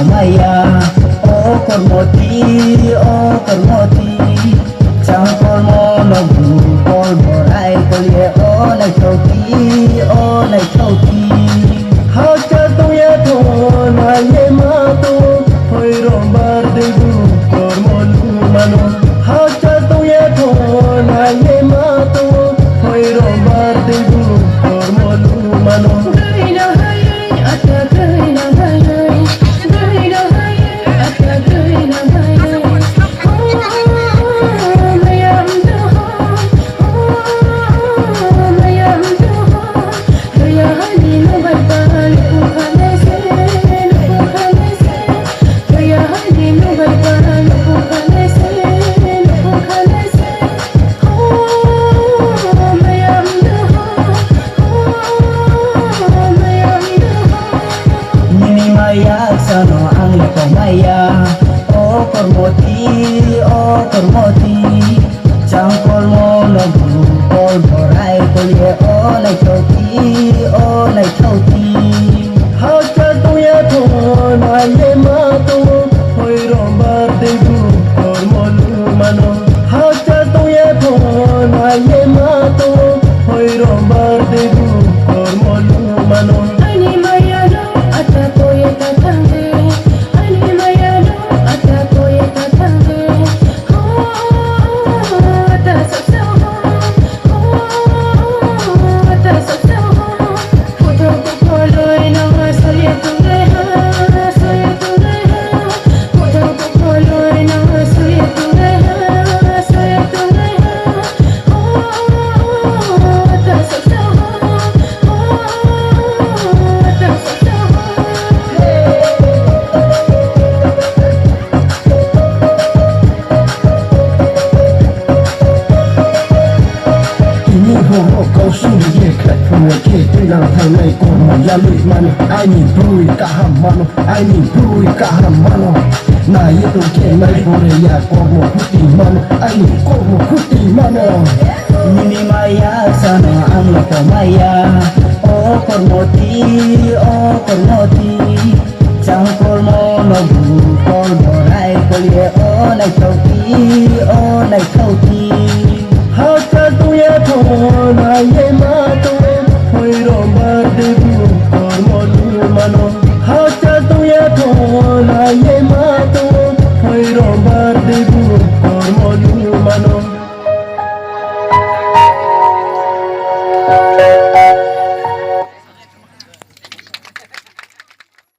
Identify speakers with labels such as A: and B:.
A: maya o kormoti chẳng còn mò nó bù con bò lại có lẽ o này thâu tí hao cha tôi ya thô na ye ma tu thôi rom bar de bu kormon mano hao cha tôi ya thô na ye ma tu thôi rom bar de bu kormon mano Sano ang lepomaya o kormoti cangkol mo lagu kol borai kolie o lai thauti hao cha tu ya tho na ye ma tu hoi rombar de bu kormon mano hao cha tu ya tho na ye ma tu hoi rombar de bu kormon mano
B: ani mayano atako ye tatange
C: câu su đi về khách của kể tên là thằng này còn mà ya lụi mano ai nhìn vui cả hàm mano ai nhìn vui cả hàm mano na ye tu ke mai bore ya ko mo kuti mano ai nhìn ko mo kuti mano
A: Nini maya sana ang lepomaya o kormoti cangkol mo lagu kol borai kolie o lai thauti hao cha tu ya tho na ye ma tu